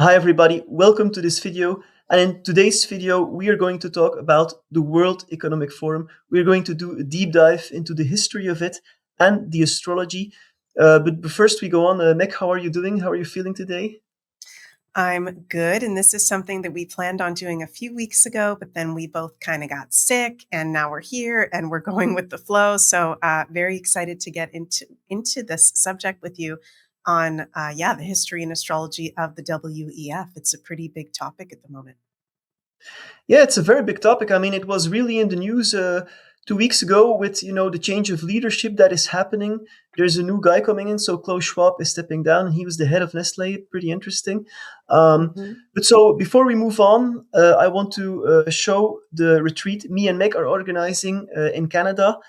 Hi everybody, welcome to this video. And in today's video, we are going to talk about the World Economic Forum. We're going to do a deep dive into the history of it and the astrology. But first we go on. Meg, how are you doing? How are you feeling today? I'm good. And this is something that we planned on doing a few weeks ago, but then we both kind of got sick and now we're here and we're going with the flow. So very excited to get into this subject with you on the history and astrology of the WEF. It's a pretty big topic at the moment. Yeah, it's a very big topic. I mean, it was really in the news 2 weeks ago with the change of leadership that is happening. There's a new guy coming in, so Klaus Schwab is stepping down, and he was the head of Nestle. Pretty interesting. Um, Mhm. but so before we move on, I want to show the retreat me and Meg are organizing in Canada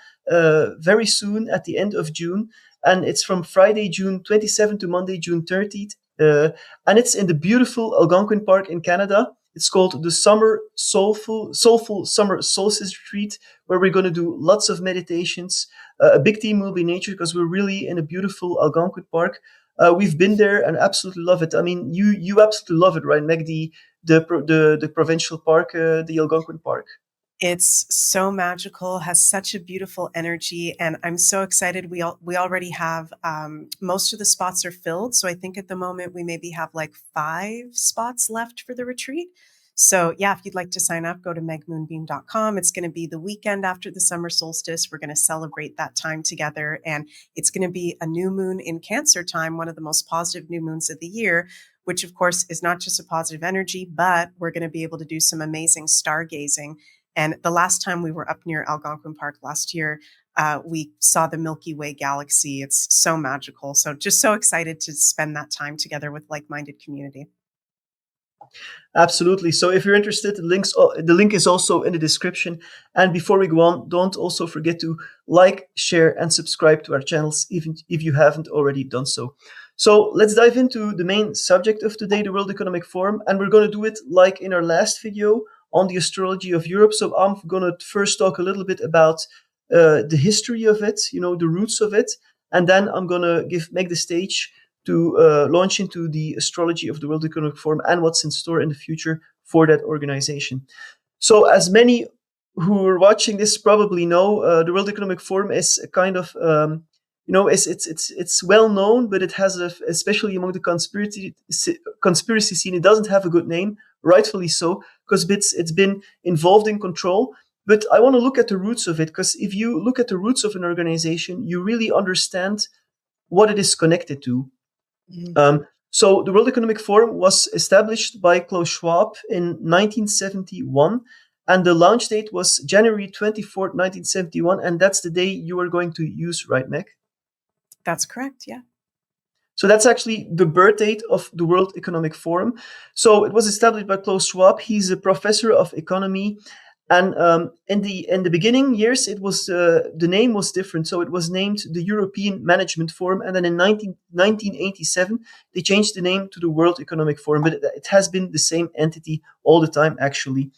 very soon at the end of June, and it's from Friday, June 27th to Monday, June 30th, and it's in the beautiful Algonquin Park in Canada. It's called the Soulful Summer Solstice Retreat, where we're going to do lots of meditations. A big theme will be nature because we're really in a beautiful Algonquin Park. We've been there and absolutely love it. I mean, you absolutely love it, right, Meg? The provincial park, the Algonquin Park. It's so magical, has such a beautiful energy, and I'm so excited. We already have most of the spots are filled, so I think at the moment we maybe have like 5 spots left for the retreat. So yeah, if you'd like to sign up, go to megmoonbeam.com. It's going to be the weekend after the summer solstice. We're going to celebrate that time together, and it's going to be a new moon in Cancer time, one of the most positive new moons of the year. Which, of course, is not just a positive energy, but we're going to be able to do some amazing stargazing and the last time we were up near Algonquin Park last year, we saw the Milky Way galaxy. It's so magical. So just so excited to spend that time together with like-minded community. Absolutely. So if you're interested, the link is also in the description. And before we go on, don't also forget to like, share, and subscribe to our channels, even if you haven't already done so. So let's dive into the main subject of today, the World Economic Forum, and we're going to do it like in our last video on the astrology of Europe. So I'm going to first talk a little bit about the history of it, the roots of it, and then I'm going to make the stage to launch into the astrology of the World Economic Forum and what's in store in the future for that organization. So, as many who are watching this probably know, the World Economic Forum is a kind of it's well known, but it has especially among the conspiracy scene, it doesn't have a good name, rightfully so, because it's been involved in control. But I want to look at the roots of it, because if you look at the roots of an organization, you really understand what it is connected to. Mhm. So the World Economic Forum was established by Klaus Schwab in 1971, and the launch date was January 24th, 1971, and that's the day you are going to use, right, Meg? That's correct. Yeah. So that's actually the birth date of the World Economic Forum. So it was established by Klaus Schwab. He's a professor of economy, and in the beginning years, it was the name was different. So it was named the European Management Forum, and then in 1987 they changed the name to the World Economic Forum. But it has been the same entity all the time, actually.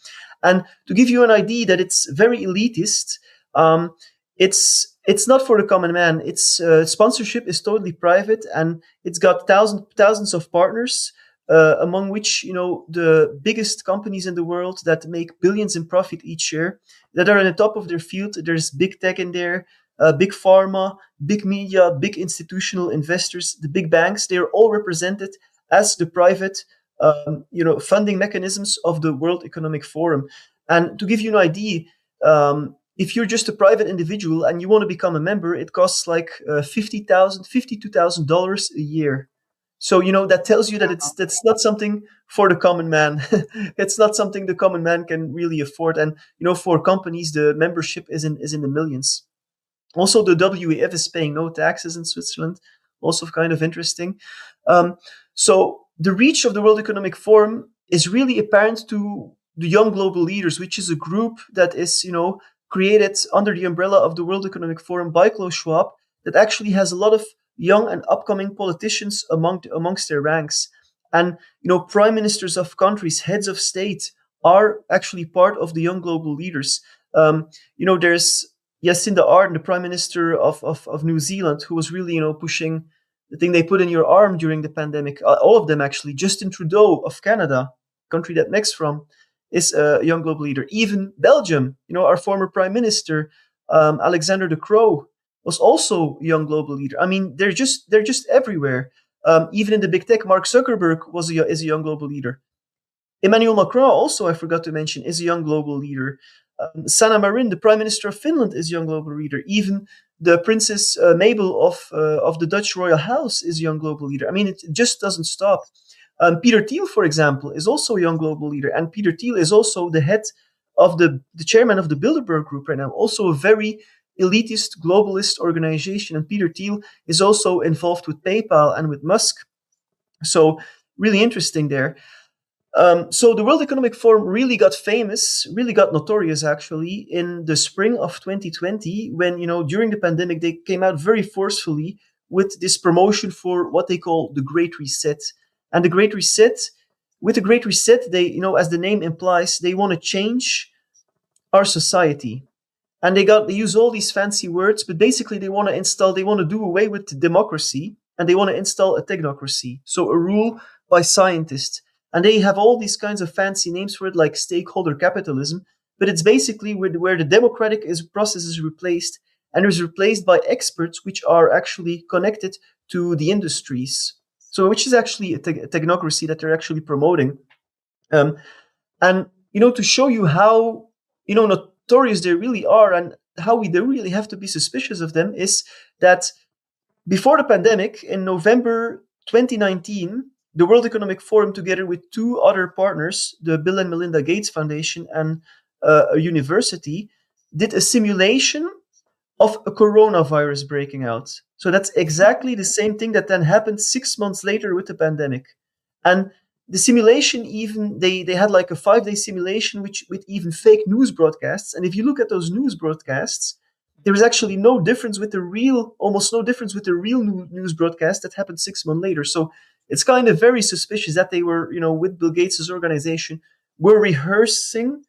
And to give you an idea that it's very elitist, um, it's not for the common man. Its sponsorship is totally private, and it's got thousands of partners, among which the biggest companies in the world that make billions in profit each year, that are on the top of their field. There's big tech in there, big pharma, big media, big institutional investors, the big banks. They are all represented as the private, funding mechanisms of the World Economic Forum. And to give you an idea, if you're just a private individual and you want to become a member, it costs like $52,000 a year. So that tells you that that's not something for the common man. It's not something the common man can really afford. And for companies, the membership is in the millions. Also, the WEF is paying no taxes in Switzerland. Also, kind of interesting. Um, so the reach of the World Economic Forum is really apparent to the Young Global Leaders, which is a group that is created under the umbrella of the World Economic Forum by Klaus Schwab, that actually has a lot of young and upcoming politicians amongst their ranks. And prime ministers of countries, heads of state, are actually part of the Young Global Leaders. There's Jacinda Ardern, the Prime Minister of New Zealand, who was really pushing the thing they put in your arm during the pandemic, all of them actually. Justin Trudeau of Canada, country that Meg's from, is a young global leader. Even Belgium, our former prime minister, Alexander De Croo, was also a young global leader. I mean, they're just everywhere. Even in the big tech, Mark Zuckerberg is a young global leader. Emmanuel Macron, also, I forgot to mention, is a young global leader. Sanna Marin, the Prime Minister of Finland, is a young global leader. Even the Princess Mabel of the Dutch royal house is a young global leader. I mean, it just doesn't stop. Peter Thiel, for example, is also a young global leader, and Peter Thiel is also the head of the chairman of the Bilderberg Group right now, also a very elitist globalist organization. And Peter Thiel is also involved with PayPal and with Musk. So really interesting there. So the World Economic Forum really got famous, really got notorious actually in the spring of 2020 when, during the pandemic, they came out very forcefully with this promotion for what they call the Great Reset. And the Great Reset, with the Great Reset, they, as the name implies, they want to change our society. And they use all these fancy words, but basically they want to do away with democracy, and they want to install a technocracy, so a rule by scientists. And they have all these kinds of fancy names for it, like stakeholder capitalism, but it's basically where the democratic process is replaced, and is replaced by experts which are actually connected to the industries. So which is actually a technocracy that they're actually promoting. And to show you how notorious they really are, and how we don't really have to be suspicious of them, is that before the pandemic, in November 2019, the World Economic Forum, together with two other partners, the Bill and Melinda Gates Foundation and a university, did a simulation of a coronavirus breaking out. So that's exactly the same thing that then happened 6 months later with the pandemic. And the simulation, even they had like a 5-day simulation with even fake news broadcasts. And if you look at those news broadcasts, there is actually almost no difference with the real news broadcast that happened 6 months later. So it's kind of very suspicious that they were, with Bill Gates' organization, were rehearsing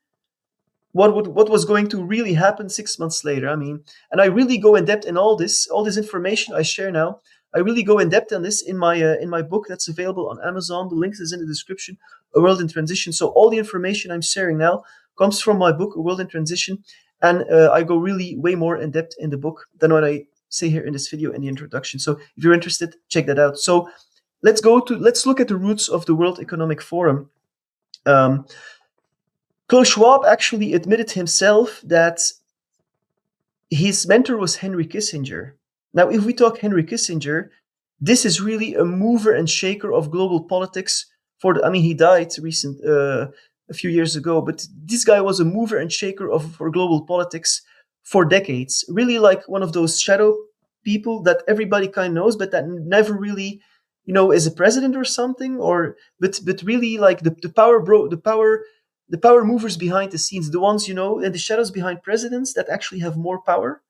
what was going to really happen 6 months later. I mean, and I really go in depth in all this information I share now. I really go in depth on this in my book that's available on Amazon. The link is in the description. A World in Transition. So all the information I'm sharing now comes from my book, A World in Transition, and I go really way more in depth in the book than what I say here in this video in the introduction. So if you're interested, check that out. So let's look at the roots of the World Economic Forum. Klaus Schwab actually admitted himself that his mentor was Henry Kissinger. Now, if we talk Henry Kissinger, this is really a mover and shaker of global politics. He died a few years ago, but this guy was a mover and shaker for global politics for decades. Really, like one of those shadow people that everybody kind of knows, but that never really, is a president or something. But really, like the power movers behind the scenes, the ones, in the shadows behind presidents that actually have more power,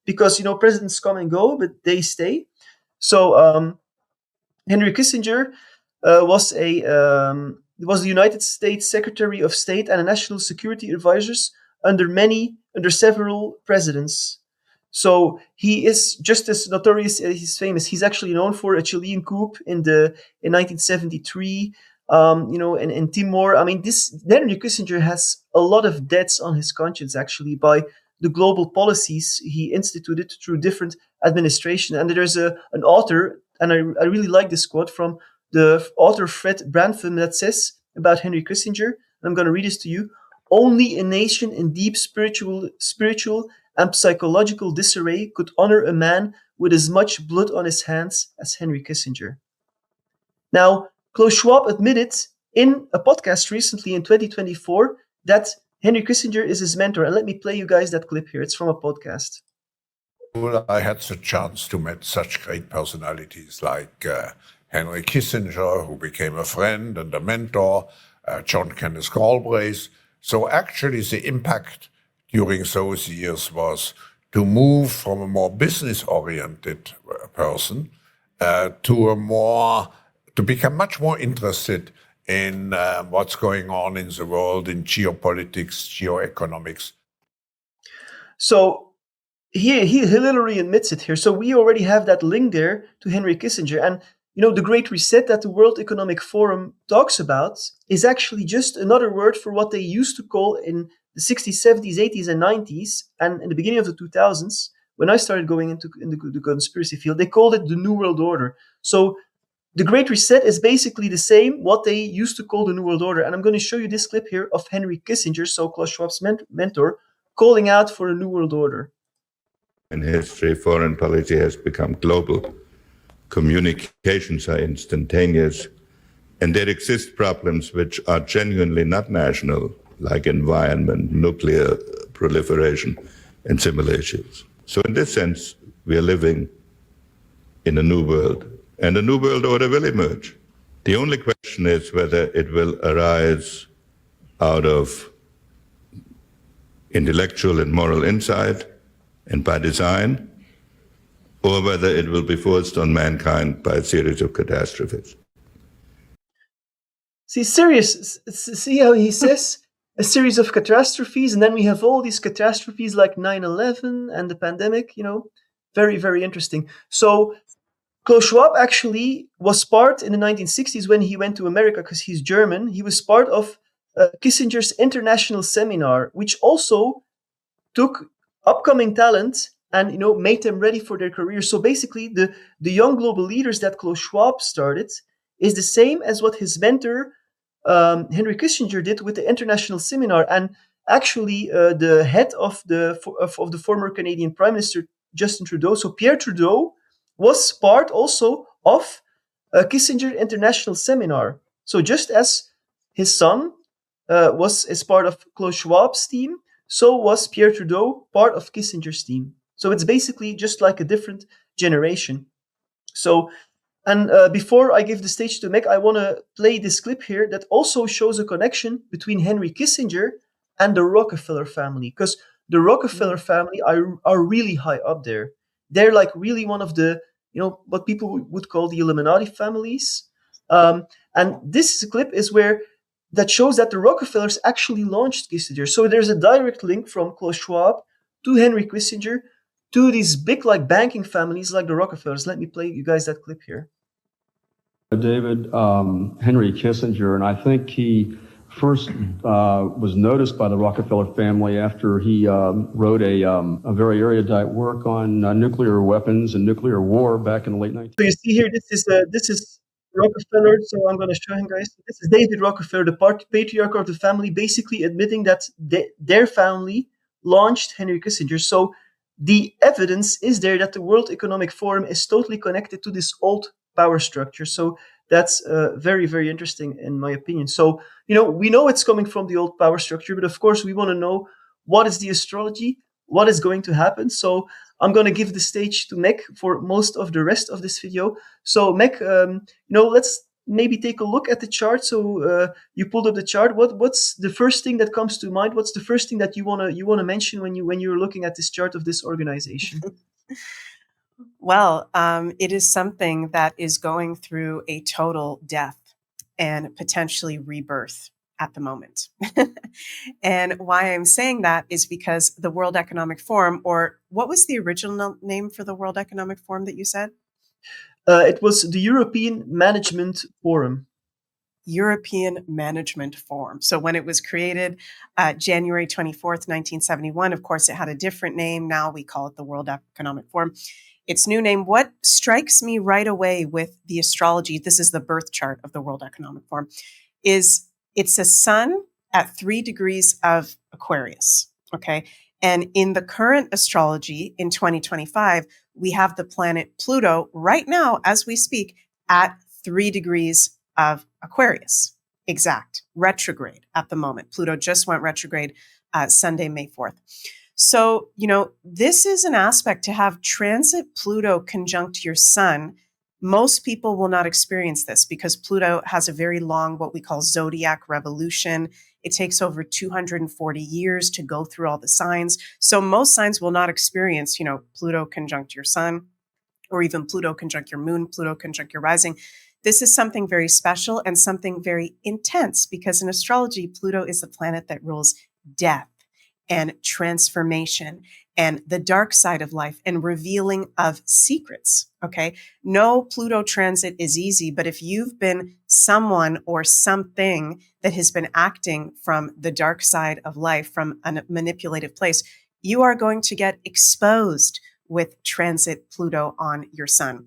because presidents come and go, but they stay. So Henry Kissinger was the United States Secretary of State and a national security advisor under several presidents. So he is just as notorious as he's famous. He's actually known for a Chilean coup in 1973. In Timor. I mean, Henry Kissinger has a lot of debts on his conscience, actually, by the global policies he instituted through different administrations. And there's an author, and I really like this quote from the author Fred Branford that says about Henry Kissinger, and I'm going to read this to you: "Only a nation in deep spiritual and psychological disarray could honor a man with as much blood on his hands as Henry Kissinger." Now, Klaus Schwab admitted in a podcast recently in 2024 that Henry Kissinger is his mentor. And let me play you guys that clip here. It's from a podcast. Well, I had the chance to meet such great personalities like Henry Kissinger, who became a friend and a mentor, John Kenneth Galbraith. So actually the impact during those years was to move from a more business-oriented person to become much more interested in what's going on in the world, in geopolitics, geoeconomics. So he literally admits it here. So we already have that link there to Henry Kissinger. And the Great Reset that the World Economic Forum talks about is actually just another word for what they used to call in the 60s, 70s, 80s, and 90s, and in the beginning of the 2000s, when I started going into the conspiracy field, they called it the New World Order. So the Great Reset is basically the same what they used to call the New World Order. And I'm going to show you this clip here of Henry Kissinger, so Klaus Schwab's mentor, calling out for a New World Order. In history, foreign policy has become global. Communications are instantaneous, and there exist problems which are genuinely not national, like environment, nuclear proliferation, and similar issues. So in this sense, we are living in a new world, and a new world order will emerge. The only question is whether it will arise out of intellectual and moral insight and by design, or whether it will be forced on mankind by a series of catastrophes. See how he says a series of catastrophes, and then we have all these catastrophes like 9/11 and the pandemic, very, very interesting. So Klaus Schwab actually was part in the 1960s when he went to America, because he's German. He was part of Kissinger's international seminar, which also took upcoming talent and made them ready for their career. So basically, the young global leaders that Klaus Schwab started is the same as what his mentor Henry Kissinger did with the international seminar. And actually, the head of the former Canadian Prime Minister Justin Trudeau, so Pierre Trudeau, was part also of Kissinger International Seminar. So just as his son was as part of Klaus Schwab's team, so was Pierre Trudeau part of Kissinger's team. So it's basically just like a different generation. So, and before I give the stage to Meg, I want to play this clip here that also shows a connection between Henry Kissinger and the Rockefeller family, because the Rockefeller family are really high up there. They're like really one of the, what people would call the Illuminati families. And this clip is where that shows that the Rockefellers actually launched Kissinger. So there's a direct link from Klaus Schwab to Henry Kissinger to these big like banking families like the Rockefellers. Let me play you guys that clip here. David, Henry Kissinger, and I think he first was noticed by the Rockefeller family after he wrote a very erudite work on nuclear weapons and nuclear war back in the late 19th. So you see here, this is Rockefeller. So I'm going to show him, guys. This is David Rockefeller, the patriarch of the family, basically admitting that their family launched Henry Kissinger. So the evidence is there that the World Economic Forum is totally connected to this old power structure. So that's very, very interesting in my opinion. So, we know it's coming from the old power structure, but of course we want to know what is the astrology, what is going to happen. So I'm going to give the stage to Meg for most of the rest of this video. So Meg, let's maybe take a look at the chart. So you pulled up the chart. What's the first thing that comes to mind? What's the first thing that you wanna mention when you're looking at this chart of this organization? Well, it is something that is going through a total death and potentially rebirth at the moment. And why I'm saying that is because the World Economic Forum, or what was the original name for the World Economic Forum that you said? It was the European Management Forum. European Management Forum. So when it was created, January 24th, 1971, of course, it had a different name. Now we call it the World Economic Forum. Its new name, what strikes me right away with the astrology, this is the birth chart of the World Economic Forum, is it's a sun at 3 degrees of Aquarius, okay? And in the current astrology in 2025, we have the planet Pluto right now, as we speak, at 3 degrees of Aquarius, exact, retrograde at the moment. Pluto just went retrograde Sunday, May 4th. So, this is an aspect to have transit Pluto conjunct your sun. Most people will not experience this because Pluto has a very long, what we call zodiac revolution. It takes over 240 years to go through all the signs. So most signs will not experience, Pluto conjunct your sun, or even Pluto conjunct your moon, Pluto conjunct your rising. This is something very special and something very intense because in astrology, Pluto is the planet that rules death and transformation and the dark side of life and revealing of secrets. Okay. No Pluto transit is easy, but if you've been someone or something that has been acting from the dark side of life, from a manipulative place, you are going to get exposed with transit Pluto on your sun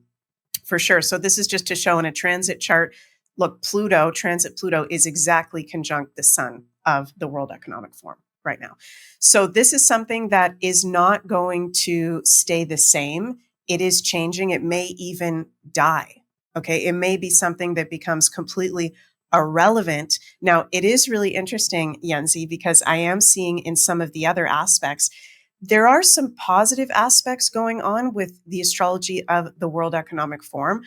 for sure. So this is just to show in a transit chart. Look, transit Pluto is exactly conjunct the sun of the World Economic Forum right now. So this is something that is not going to stay the same. It is changing. It may even die. Okay. It may be something that becomes completely irrelevant. Now, it is really interesting, Yenzi, because I am seeing in some of the other aspects, there are some positive aspects going on with the astrology of the World Economic Forum.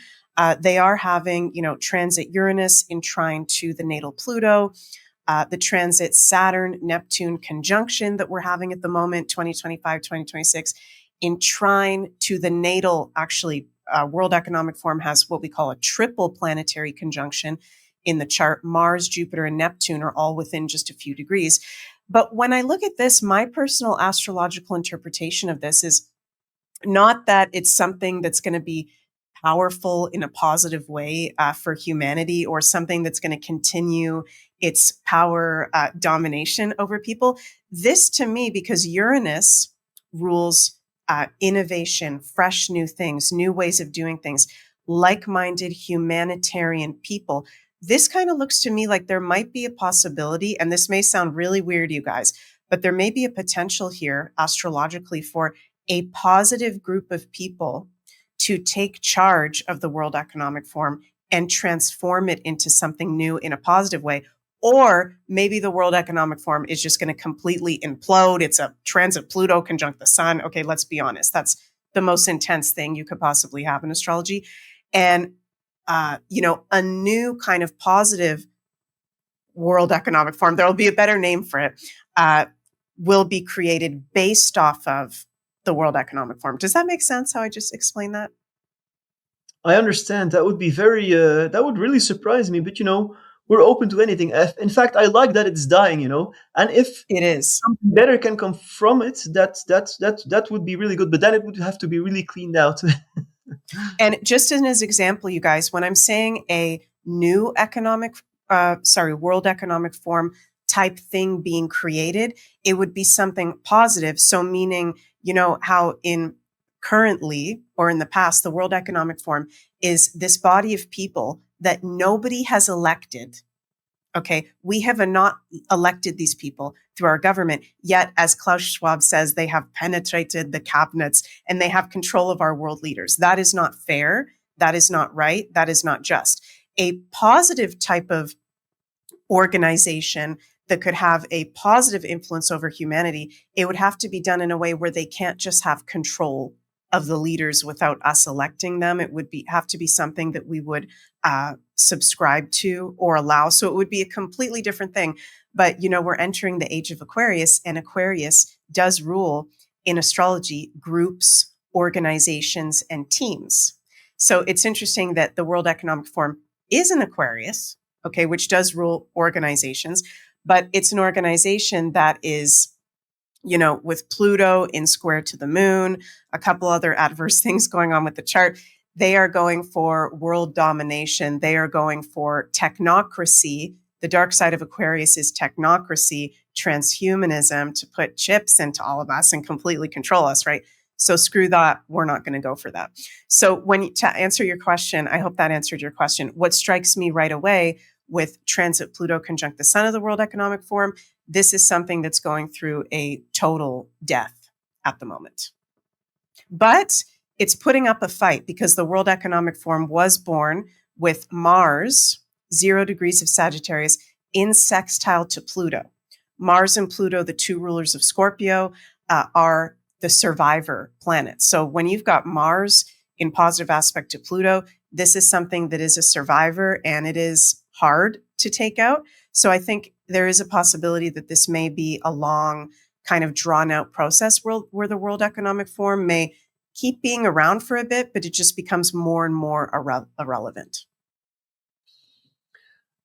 They are having, transit Uranus in trine to the natal Pluto, the transit Saturn, Neptune conjunction that we're having at the moment, 2025, 2026, in trine to the natal. Actually, World Economic Forum has what we call a triple planetary conjunction in the chart. Mars, Jupiter, and Neptune are all within just a few degrees. But when I look at this, my personal astrological interpretation of this is not that it's something that's going to be powerful in a positive way for humanity, or something that's going to continue its power domination over people. This, to me, because Uranus rules innovation, fresh new things, new ways of doing things, like-minded humanitarian people. This kind of looks to me like there might be a possibility, and this may sound really weird, you guys, but there may be a potential here astrologically for a positive group of people to take charge of the World Economic Forum and transform it into something new in a positive way. Or maybe the World Economic Forum is just going to completely implode. It's a transit Pluto conjunct the sun. Okay, let's be honest. That's the most intense thing you could possibly have in astrology. And, a new kind of positive World Economic Forum, there'll be a better name for it, will be created based off of the World Economic Forum. Does that make sense how I just explained that? I understand. That would be that would really surprise me. But we're open to anything. In fact, I like that it's dying. And if It is. something better can come from it, that would be really good. But then it would have to be really cleaned out. And just as an example, you guys, when I'm saying a new World Economic Forum type thing being created, it would be something positive. So meaning, how currently or in the past, the World Economic Forum is this body of people that nobody has elected. Okay, we have not elected these people through our government, yet, as Klaus Schwab says, they have penetrated the cabinets and they have control of our world leaders. That is not fair. That is not right. That is not just. A positive type of organization that could have a positive influence over humanity, it would have to be done in a way where they can't just have control of the leaders without us electing them. It would have to be something that we would subscribe to or allow. So it would be a completely different thing. But, we're entering the age of Aquarius, and Aquarius does rule in astrology groups, organizations, and teams. So it's interesting that the World Economic Forum is an Aquarius, okay, which does rule organizations, but it's an organization that is, with Pluto in square to the moon, a couple other adverse things going on with the chart. They are going for world domination. They are going for technocracy. The dark side of Aquarius is technocracy, transhumanism, to put chips into all of us and completely control us, right? So screw that. We're not going to go for that. So to answer your question, I hope that answered your question. What strikes me right away with transit Pluto conjunct the sun of the World Economic Forum, this is something that's going through a total death at the moment. But it's putting up a fight because the World Economic Forum was born with Mars, 0 degrees of Sagittarius, in sextile to Pluto. Mars and Pluto, the two rulers of Scorpio, are the survivor planets. So when you've got Mars in positive aspect to Pluto, this is something that is a survivor, and it is hard to take out. So I think there is a possibility that this may be a long, kind of drawn out process where the World Economic Forum may keep being around for a bit, but it just becomes more and more irrelevant.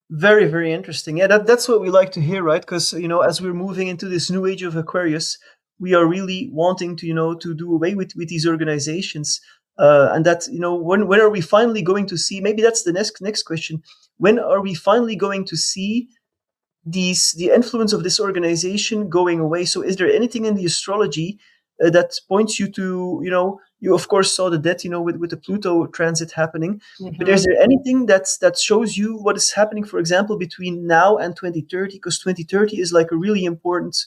Very, very interesting. Yeah, that's what we like to hear, right? Because, as we're moving into this new age of Aquarius, we are really wanting to, to do away with these organizations. And that, when are we finally going to see, maybe that's the next question, when are we finally going to see the influence of this organization going away? So is there anything in the astrology that points you to, you of course saw the death, with the Pluto transit happening, but is there anything that shows you what is happening, for example, between now and 2030? Because 2030 is like a really important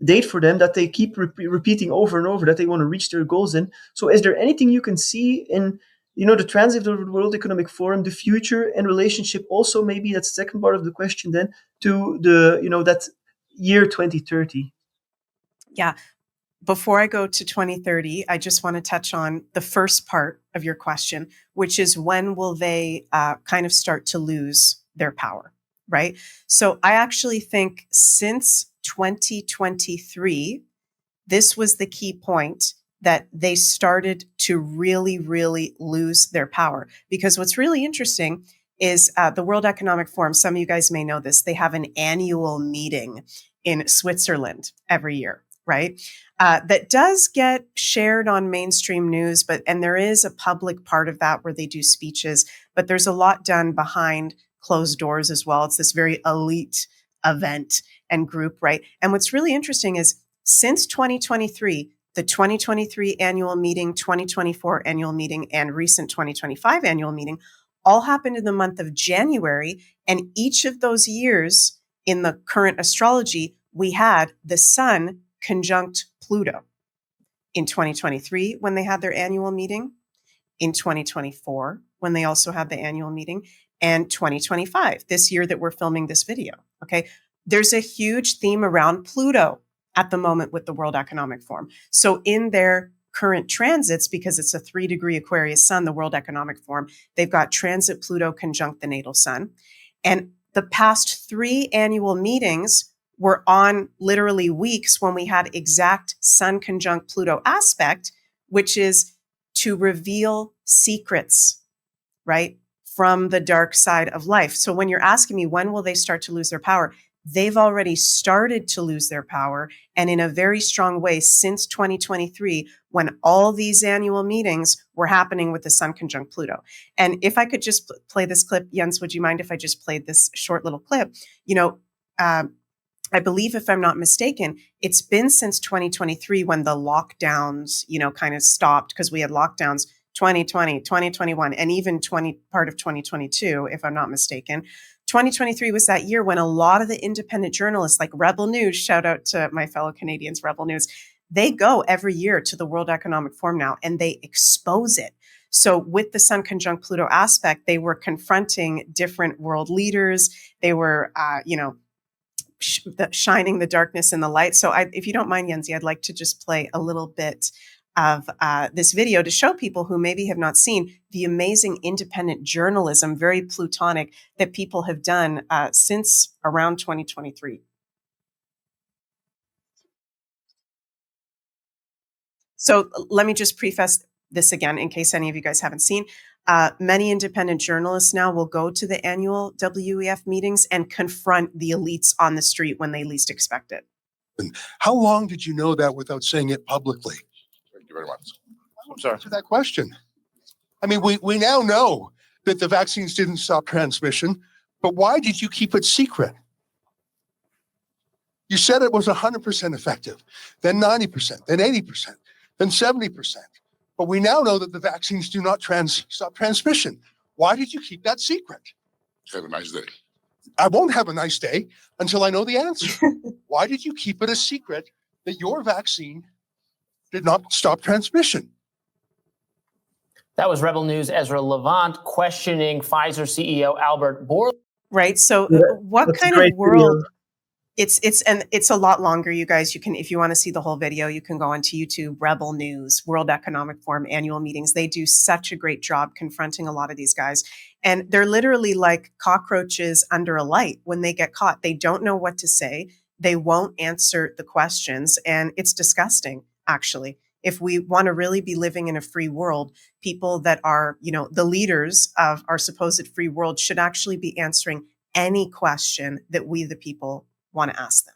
date for them, that they keep repeating over and over, that they want to reach their goals in. So is there anything you can see in, the transit of the World Economic Forum, the future in relationship also, maybe that's the second part of the question then, to the, that year 2030? Yeah. Before I go to 2030, I just want to touch on the first part of your question, which is when will they kind of start to lose their power, right? So I actually think since 2023, this was the key point, that they started to really, really lose their power. Because what's really interesting is the World Economic Forum, some of you guys may know this, they have an annual meeting in Switzerland every year, right? That does get shared on mainstream news, and there is a public part of that where they do speeches, but there's a lot done behind closed doors as well. It's this very elite event and group, right? And what's really interesting is since 2023, the 2023 annual meeting, 2024 annual meeting, and recent 2025 annual meeting all happened in the month of January. And each of those years in the current astrology, we had the sun conjunct Pluto. In 2023, when they had their annual meeting, in 2024, when they also had the annual meeting, and 2025, this year that we're filming this video. Okay. There's a huge theme around Pluto at the moment with the World Economic Forum. So in their current transits, because it's a 3-degree Aquarius sun, the World Economic Forum, they've got transit Pluto conjunct the natal sun. And the past 3 annual meetings were on literally weeks when we had exact sun conjunct Pluto aspect, which is to reveal secrets, right, from the dark side of life. So when you're asking me, when will they start to lose their power? They've already started to lose their power, and in a very strong way since 2023, when all these annual meetings were happening with the sun conjunct Pluto. And if I could just play this clip, Jens, would you mind if I just played this short little clip? I believe, if I'm not mistaken, it's been since 2023 when the lockdowns, kind of stopped, because we had lockdowns 2020, 2021, and even part of 2022, if I'm not mistaken. 2023 was that year when a lot of the independent journalists like Rebel News, shout out to my fellow Canadians, Rebel News, they go every year to the World Economic Forum now and they expose it. So with the sun conjunct Pluto aspect, they were confronting different world leaders. They were, shining the darkness in the light. So if you don't mind, Yenzi, I'd like to just play a little bit of this video to show people who maybe have not seen the amazing independent journalism, very plutonic, that people have done since around 2023. So let me just preface this again in case any of you guys haven't seen. Many independent journalists now will go to the annual WEF meetings and confront the elites on the street when they least expect it. How long did you know that without saying it publicly? Thank you very much. I'm sorry. Answer that question. I mean, we now know that the vaccines didn't stop transmission, but why did you keep it secret? You said it was 100% effective, then 90%, then 80%, then 70%. But we now know that the vaccines do not stop transmission. Why did you keep that secret? Have a nice day. I won't have a nice day until I know the answer. Why did you keep it a secret that your vaccine did not stop transmission? That was Rebel News' Ezra Levant questioning Pfizer CEO Albert Bourla. Right. So what That's a kind great of world? video. It's a lot longer, you guys. You can, if you want to see the whole video, you can go onto YouTube. Rebel News, World Economic Forum annual meetings. They do such a great job confronting a lot of these guys. And they're literally like cockroaches under a light when they get caught. They don't know what to say. They won't answer the questions. And it's disgusting, actually. If we want to really be living in a free world, people that are, the leaders of our supposed free world should actually be answering any question that we, the people, want to ask them.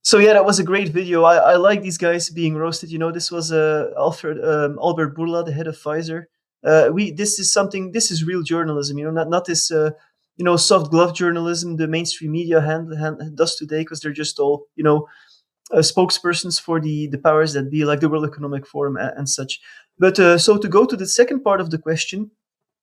So yeah, that was a great video. I like these guys being roasted. This was Albert Bourla, the head of Pfizer. This is something. This is real journalism. Not this soft glove journalism the mainstream media does today, because they're just all spokespersons for the powers that be, like the World Economic Forum and such. But so to go to the second part of the question,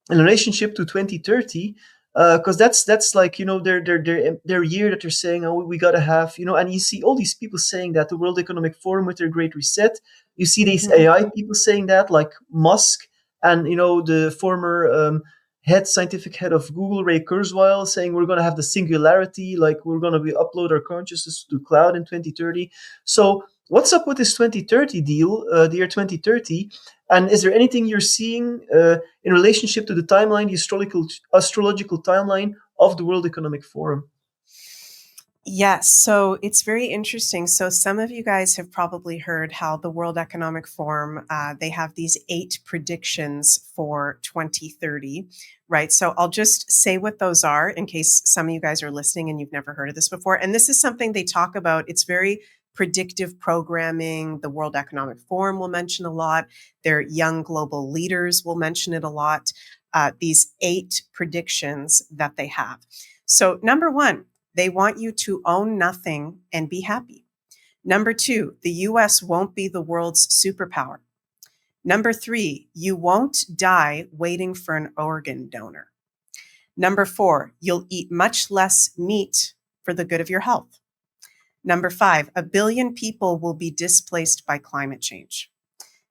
in relationship to 2030, because that's like their year that they're saying, oh, we gotta have, and you see all these people saying that, the World Economic Forum with their Great Reset. You see these AI people saying that, like Musk, and the former scientific head of Google, Ray Kurzweil, saying we're gonna have the singularity, like we're gonna be upload our consciousness to the cloud in 2030. So what's up with this 2030 deal, the year 2030? And is there anything you're seeing in relationship to the timeline, the astrological timeline of the World Economic Forum? Yes, so it's very interesting. So some of you guys have probably heard how the World Economic Forum, they have these 8 predictions for 2030, right? So I'll just say what those are in case some of you guys are listening and you've never heard of this before. And this is something they talk about. It's very predictive programming. The World Economic Forum will mention a lot. Their young global leaders will mention it a lot. These 8 predictions that they have. So number 1, they want you to own nothing and be happy. Number 2, the US won't be the world's superpower. Number 3, you won't die waiting for an organ donor. Number 4, you'll eat much less meat for the good of your health. Number 5, 1 billion people will be displaced by climate change.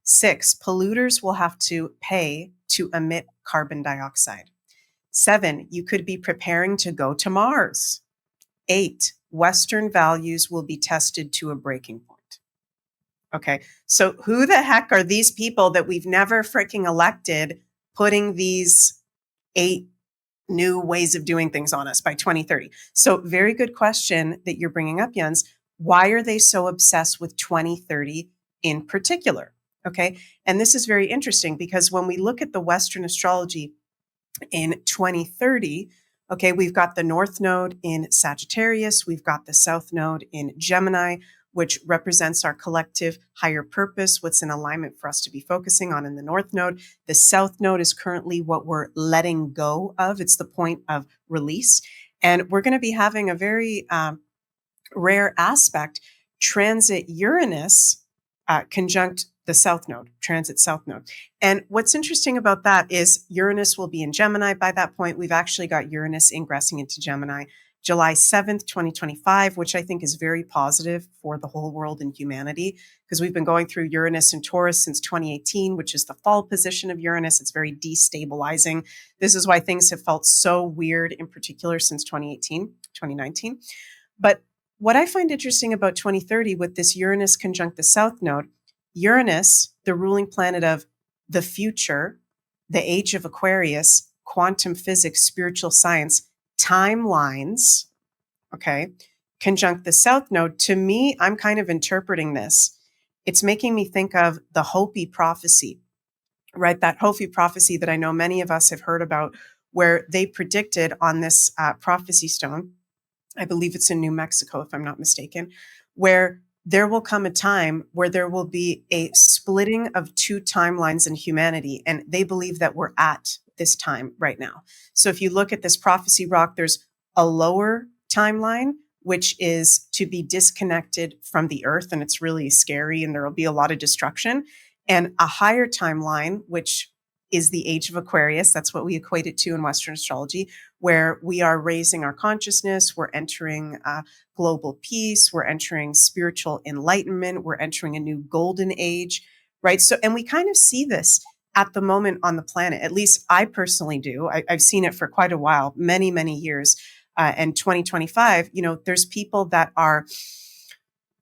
6, polluters will have to pay to emit carbon dioxide. 7, you could be preparing to go to Mars. 8, Western values will be tested to a breaking point. Okay, so who the heck are these people that we've never freaking elected putting these 8 new ways of doing things on us by 2030? So very good question that you're bringing up, Jens. Why are they so obsessed with 2030 in particular? Okay, and this is very interesting because when we look at the Western astrology in 2030, okay, we've got the North Node in Sagittarius, we've got the South Node in Gemini, which represents our collective higher purpose, what's in alignment for us to be focusing on in the North Node. The South Node is currently what we're letting go of. It's the point of release. And we're going to be having a very rare aspect, transit Uranus conjunct the South Node, transit South Node. And what's interesting about that is Uranus will be in Gemini by that point. We've actually got Uranus ingressing into Gemini July 7th, 2025, which I think is very positive for the whole world and humanity, because we've been going through Uranus and Taurus since 2018, which is the fall position of Uranus. It's very destabilizing. This is why things have felt so weird, in particular since 2018, 2019. But what I find interesting about 2030 with this Uranus conjunct the South Node, Uranus, the ruling planet of the future, the age of Aquarius, quantum physics, spiritual science, timelines, okay, conjunct the South Node. To me, I'm kind of interpreting this. It's making me think of the Hopi prophecy, right? That Hopi prophecy that I know many of us have heard about, where they predicted on this prophecy stone, I believe it's in New Mexico, if I'm not mistaken, where there will come a time where there will be a splitting of 2 timelines in humanity. And they believe that we're at this time right now. So if you look at this prophecy rock, there's a lower timeline, which is to be disconnected from the earth. And it's really scary and there will be a lot of destruction. And a higher timeline, which is the age of Aquarius. That's what we equate it to in Western astrology, where we are raising our consciousness. We're entering global peace. We're entering spiritual enlightenment. We're entering a new golden age, right? So, and we kind of see this at the moment on the planet. At least I personally do. I've seen it for quite a while, many, many years. And 2025, there's people that are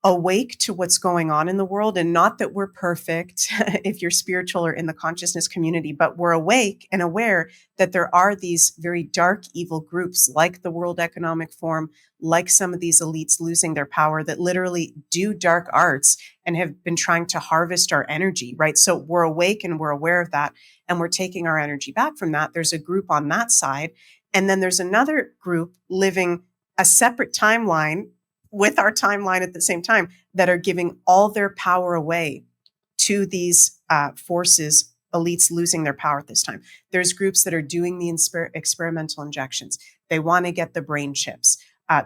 awake to what's going on in the world, and not that we're perfect if you're spiritual or in the consciousness community, but we're awake and aware that there are these very dark, evil groups like the World Economic Forum, like some of these elites losing their power that literally do dark arts and have been trying to harvest our energy, right? So we're awake and we're aware of that, and we're taking our energy back from that. There's a group on that side. And then there's another group living a separate timeline with our timeline at the same time that are giving all their power away to these forces, elites losing their power at this time. There's groups that are doing the experimental injections. They want to get the brain chips.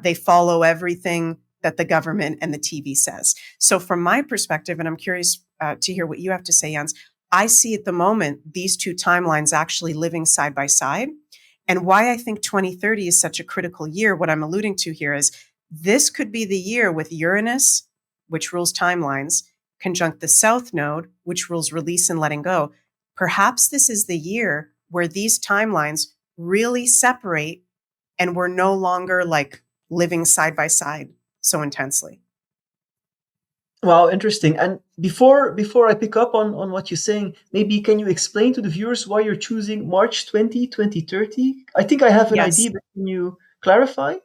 They follow everything that the government and the TV says. So from my perspective, and I'm curious to hear what you have to say, Jens, I see at the moment these two timelines actually living side by side. And why I think 2030 is such a critical year, what I'm alluding to here is this could be the year with Uranus, which rules timelines, conjunct the South Node, which rules release and letting go. Perhaps this is the year where these timelines really separate and we're no longer like living side by side so intensely. Wow, interesting. And before I pick up on what you're saying, maybe can you explain to the viewers why you're choosing March 20, 2030? I think I have an Yes. idea, but can you clarify?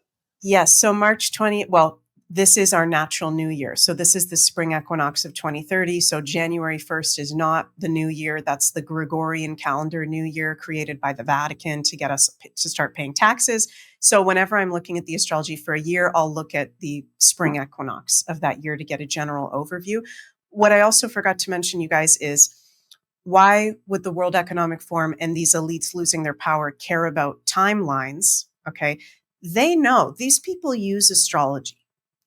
Yes. So March 20, well, this is our natural new year. So this is the spring equinox of 2030. So January 1st is not the new year. That's the Gregorian calendar new year created by the Vatican to get us to start paying taxes. So whenever I'm looking at the astrology for a year, I'll look at the spring equinox of that year to get a general overview. What I also forgot to mention, you guys, is why would the World Economic Forum and these elites losing their power care about timelines? Okay. They know these people use astrology.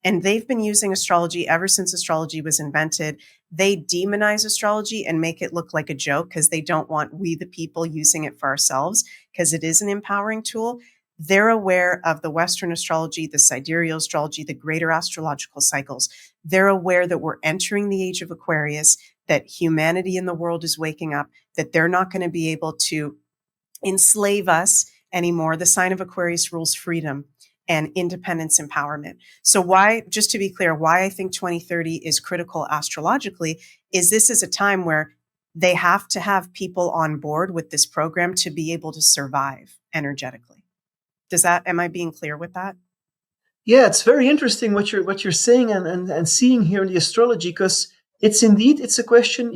And they've been using astrology ever since astrology was invented. They demonize astrology and make it look like a joke because they don't want we, the people, using it for ourselves because it is an empowering tool. They're aware of the Western astrology, the sidereal astrology, the greater astrological cycles. They're aware that we're entering the age of Aquarius, that humanity in the world is waking up, that they're not going to be able to enslave us anymore. The sign of Aquarius rules freedom and independence empowerment. So why, just to be clear, why I think 2030 is critical astrologically is this is a time where they have to have people on board with this program to be able to survive energetically. Am I being clear with that? Yeah, it's very interesting what you're saying and seeing here in the astrology, because it's a question,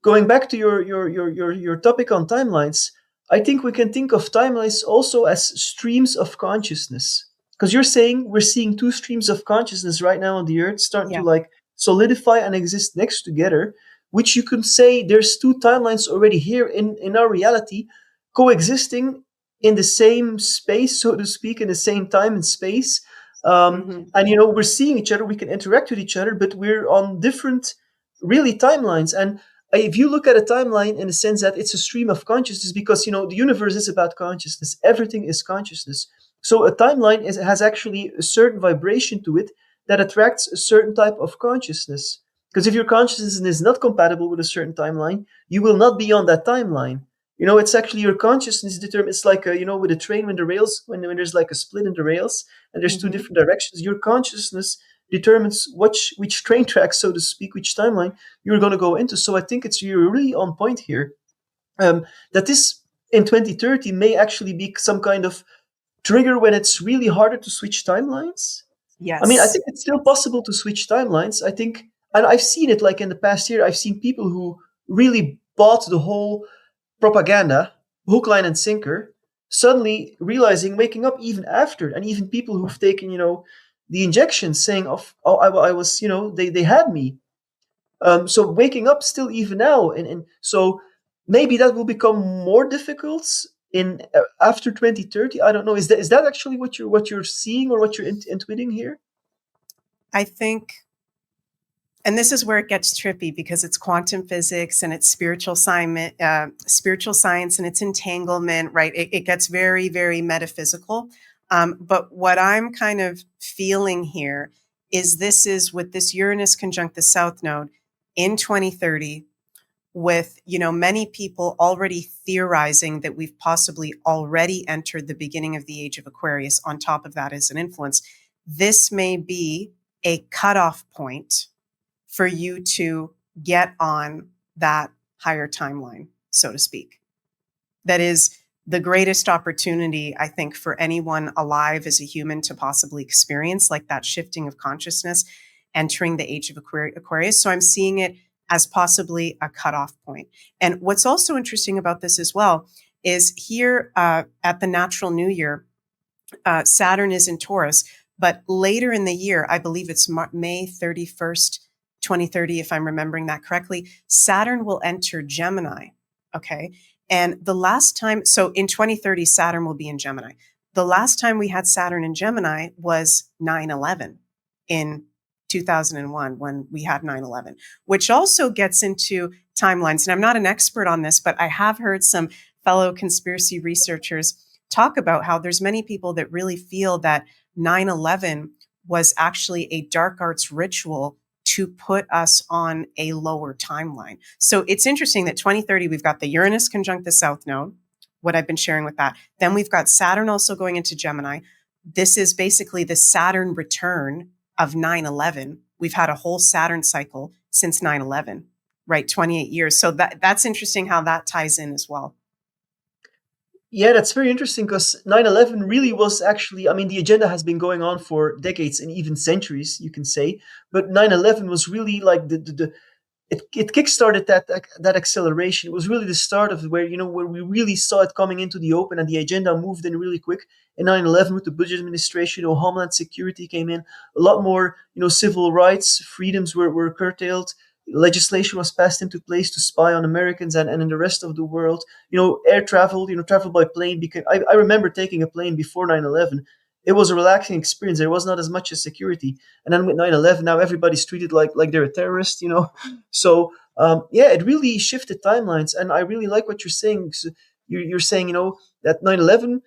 going back to your topic on timelines. I think we can think of timelines also as streams of consciousness. Because you're saying we're seeing two streams of consciousness right now on the earth starting to like solidify and exist next together, which you could say there's two timelines already here in our reality coexisting in the same space, so to speak, in the same time and space. And we're seeing each other, we can interact with each other, but we're on different really timelines. And if you look at a timeline in the sense that it's a stream of consciousness, because the universe is about consciousness, everything is consciousness. So a timeline has actually a certain vibration to it that attracts a certain type of consciousness. Because if your consciousness is not compatible with a certain timeline, you will not be on that timeline. It's actually your consciousness determined. It's like with a train, when the rails, when there's like a split in the rails and there's two different directions, your consciousness determines which train track, so to speak, which timeline you're going to go into. So I think you're really on point here. That this in 2030 may actually be some kind of trigger when it's really harder to switch timelines. Yes. I mean, I think it's still possible to switch timelines. I think, and I've seen it like in the past year, I've seen people who really bought the whole propaganda, hook, line, and sinker, suddenly realizing, waking up even after, and even people who've taken, the injections saying, I was, they had me. So waking up still even now. And so maybe that will become more difficult in after 2030. I don't know. Is that actually what you're seeing or what you're intuiting here? I think, and this is where it gets trippy because it's quantum physics and it's spiritual science and it's entanglement, right? It gets very, very metaphysical. But what I'm kind of feeling here is this is with this Uranus conjunct the South Node in 2030, with many people already theorizing that we've possibly already entered the beginning of the age of Aquarius. On top of that is an influence. This may be a cutoff point for you to get on that higher timeline, so to speak. That is the greatest opportunity, I think, for anyone alive as a human to possibly experience, like that shifting of consciousness, entering the age of Aquarius. So I'm seeing it as possibly a cutoff point. And what's also interesting about this as well is here at the natural new year, Saturn is in Taurus, But later in the year, I believe it's May 31st, 2030, if I'm remembering that correctly, Saturn will enter Gemini. Okay. And the last time, so in 2030, Saturn will be in Gemini. The last time we had Saturn in Gemini was 9/11 in 2001 when we had 9/11, which also gets into timelines. And I'm not an expert on this, but I have heard some fellow conspiracy researchers talk about how there's many people that really feel that 9/11 was actually a dark arts ritual to put us on a lower timeline. So it's interesting that 2030, we've got the Uranus conjunct the South Node, what I've been sharing with that. Then we've got Saturn also going into Gemini. This is basically the Saturn return of 9/11. We've had a whole Saturn cycle since 9/11, right? 28 years. So that's interesting how that ties in as well. Yeah, that's very interesting because 9/11 really was actually, I mean, the agenda has been going on for decades and even centuries, you can say. But 9/11 was really like it kickstarted that acceleration. It was really the start of where we really saw it coming into the open, and the agenda moved in really quick. In 9/11, with the Bush administration, Homeland Security came in. A lot more, civil rights freedoms were curtailed. Legislation was passed into place to spy on Americans and in the rest of the world. Air travel, travel by plane. Because I remember taking a plane before 9/11. It was a relaxing experience. There was not as much as security. And then with 9/11, now everybody's treated like they're a terrorist, So, yeah, it really shifted timelines. And I really like what you're saying. So you're saying, that 9/11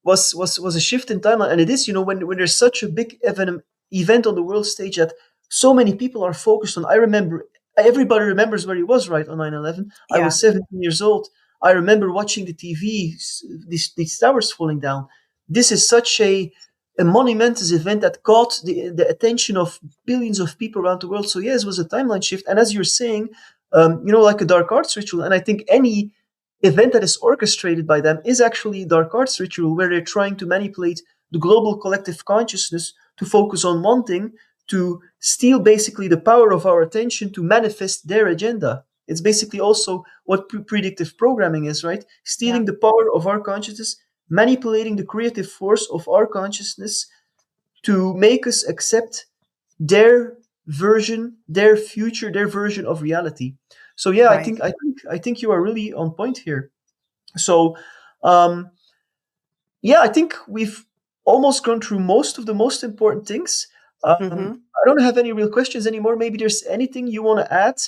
was a shift in timeline. And it is, when there's such a big event on the world stage that so many people are focused on. I remember, everybody remembers where he was, right, on 9/11. I was 17 years old. I remember watching the TV, these towers falling down. This is such a monumentous event that caught the attention of billions of people around the world. So yes, it was a timeline shift. And as you're saying, like a dark arts ritual. And I think any event that is orchestrated by them is actually a dark arts ritual, where they're trying to manipulate the global collective consciousness to focus on one thing, to steal basically the power of our attention to manifest their agenda. It's basically also what predictive programming is, right? Stealing the power of our consciousness, manipulating the creative force of our consciousness to make us accept their version, their future, their version of reality. So yeah, Right. I think you are really on point here. So yeah, I think we've almost gone through most of the most important things. I don't have any real questions anymore. Maybe there's anything you want to add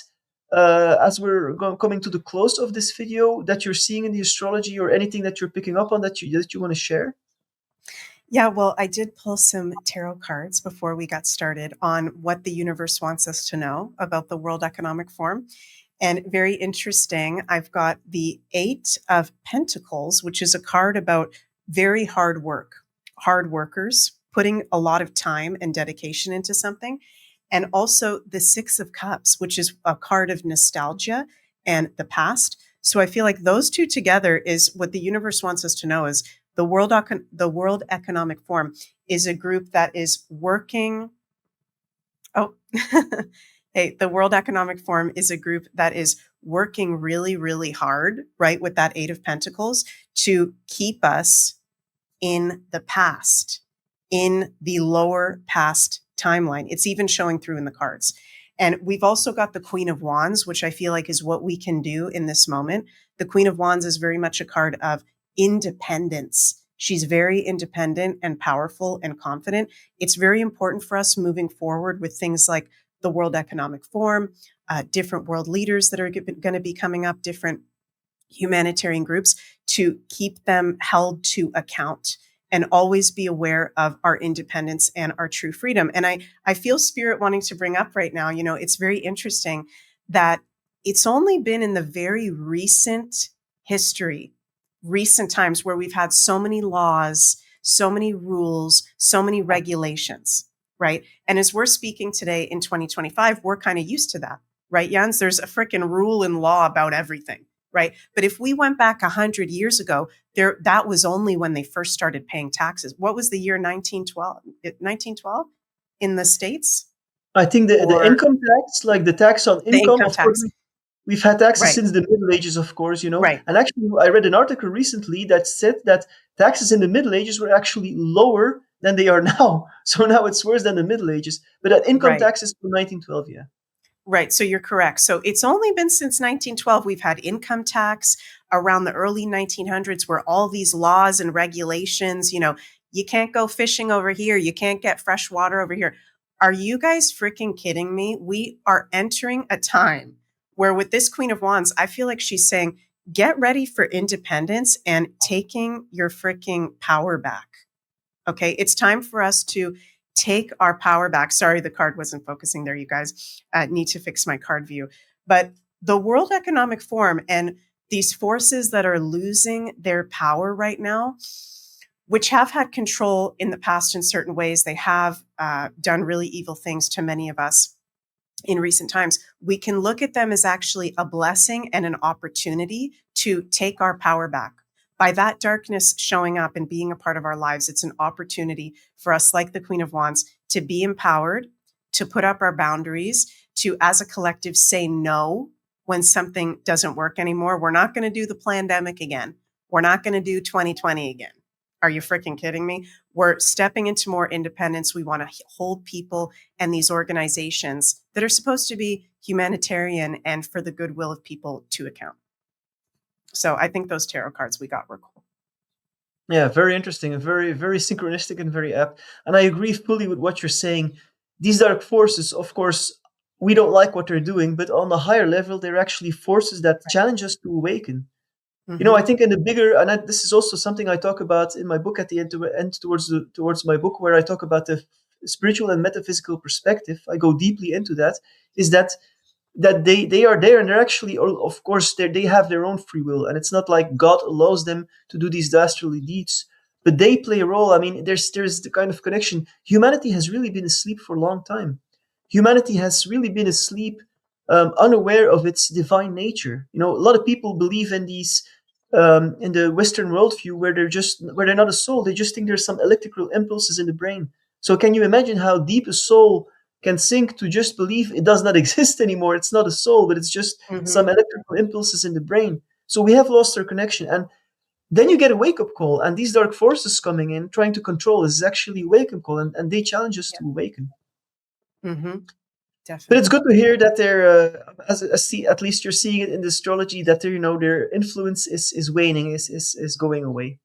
as we're coming to the close of this video that you're seeing in the astrology, or anything that you're picking up on that you want to share? Yeah, well, I did pull some tarot cards before we got started on what the universe wants us to know about the World Economic Forum. And very interesting, I've got the Eight of Pentacles, which is a card about very hard work, hard workers, putting a lot of time and dedication into something. And also the Six of Cups, which is a card of nostalgia and the past. So I feel like those two together is what the universe wants us to know is the World Economic Forum is a group that is working. Oh, hey, the World Economic Forum is a group that is working really, really hard, right, with that Eight of Pentacles to keep us in the past, in the lower past timeline. It's even showing through in the cards. And we've also got the Queen of Wands, which I feel like is what we can do in this moment. The Queen of Wands is very much a card of independence. She's very independent and powerful and confident. It's very important for us moving forward with things like the World Economic Forum, different world leaders that are going to be coming up, different humanitarian groups, to keep them held to account and always be aware of our independence and our true freedom. And I feel Spirit wanting to bring up right now, it's very interesting that it's only been in the very recent history, recent times, where we've had so many laws, so many rules, so many regulations, right? And as we're speaking today in 2025, we're kind of used to that, right, Jens? There's a freaking rule and law about everything. Right. But if we went back 100 years ago, that was only when they first started paying taxes. What was the year 1912? 1912 in the States? I think the income tax, like the tax on income, of course, we've had taxes since the Middle Ages, of course, Right. And actually, I read an article recently that said that taxes in the Middle Ages were actually lower than they are now. So now it's worse than the Middle Ages. But at income Right. taxes from 1912, yeah. Right. So you're correct. So it's only been since 1912 we've had income tax. Around the early 1900s, where all these laws and regulations, you can't go fishing over here, you can't get fresh water over here. Are you guys freaking kidding me? We are entering a time where, with this Queen of Wands, I feel like she's saying, get ready for independence and taking your freaking power back. Okay, it's time for us to take our power back. Sorry, the card wasn't focusing there, you guys. Need to fix my card view. But the World Economic Forum and these forces that are losing their power right now, which have had control in the past in certain ways, they have done really evil things to many of us in recent times. We can look at them as actually a blessing and an opportunity to take our power back. By that darkness showing up and being a part of our lives, it's an opportunity for us, like the Queen of Wands, to be empowered, to put up our boundaries, to, as a collective, say no when something doesn't work anymore. We're not going to do the pandemic again. We're not going to do 2020 again. Are you freaking kidding me? We're stepping into more independence. We want to hold people and these organizations that are supposed to be humanitarian and for the goodwill of people to account. So I think those tarot cards we got were cool. Yeah, very interesting and very, very synchronistic and very apt. And I agree fully with what you're saying. These dark forces, of course, we don't like what they're doing, but on the higher level, they're actually forces that challenge us to awaken. I think in the bigger, and this is also something I talk about in my book at the end towards my book, where I talk about the spiritual and metaphysical perspective. I go deeply into that. Is that they are there, and they're actually, of course, they have their own free will, and it's not like God allows them to do these dastardly deeds, but they play a role. I mean, there's the kind of connection. Humanity has really been asleep for a long time. Humanity has really been asleep, unaware of its divine nature. A lot of people believe in these. In the Western worldview, where they're not a soul, they just think there's some electrical impulses in the brain. So can you imagine how deep a soul can sink to just believe it does not exist anymore? It's not a soul, but it's just some electrical impulses in the brain. So we have lost our connection, and then you get a wake-up call, and these dark forces coming in, trying to control us, is actually a wake-up call, and they challenge us to awaken. Definitely. But it's good to hear that they're, at least you're seeing it in the astrology, that their influence is waning, is going away.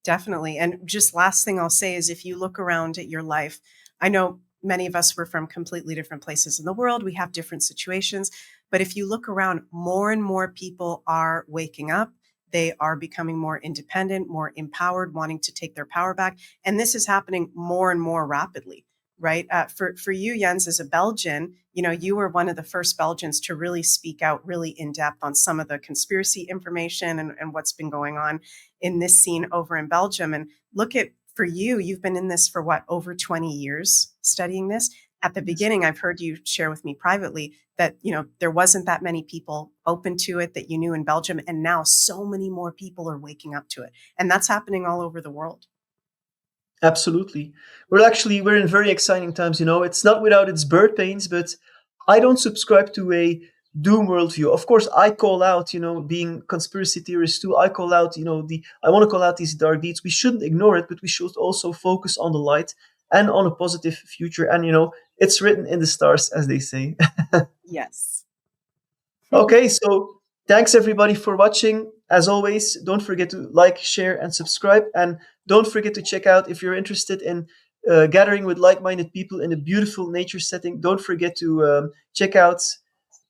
Definitely. And just last thing I'll say is, if you look around at your life, I know many of us were from completely different places in the world. We have different situations. But if you look around, more and more people are waking up. They are becoming more independent, more empowered, wanting to take their power back. And this is happening more and more rapidly. Right. For you, Jens, as a Belgian, you were one of the first Belgians to really speak out really in depth on some of the conspiracy information and what's been going on in this scene over in Belgium. And for you, you've been in this for what, over 20 years studying this. At the beginning, I've heard you share with me privately that, there wasn't that many people open to it that you knew in Belgium. And now so many more people are waking up to it. And that's happening all over the world. Absolutely. We're in very exciting times. It's not without its birth pains, but I don't subscribe to a doom worldview. Of course, I call out, being conspiracy theorists too, I call out, I want to call out these dark deeds. We shouldn't ignore it, but we should also focus on the light and on a positive future. And, it's written in the stars, as they say. Yes. Okay, so thanks everybody for watching. As always, don't forget to like, share, and subscribe. And don't forget to check out, if you're interested in gathering with like-minded people in a beautiful nature setting, don't forget to check out.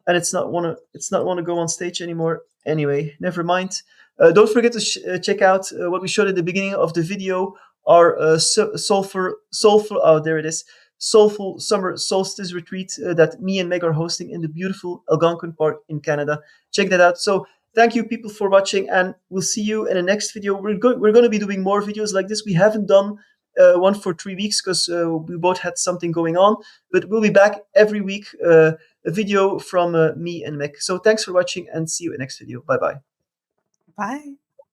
And it's not want to go on stage anymore. Anyway, never mind. Don't forget to check out what we showed at the beginning of the video. Our soulful. Oh, there it is. Soulful summer solstice retreat that me and Meg are hosting in the beautiful Algonquin Park in Canada. Check that out. So thank you people for watching, and we'll see you in the next video. We're going to be doing more videos like this. We haven't done one for 3 weeks because we both had something going on, but we'll be back every week. A video from me and Meg. So thanks for watching, and see you in the next video. Bye-bye. Bye.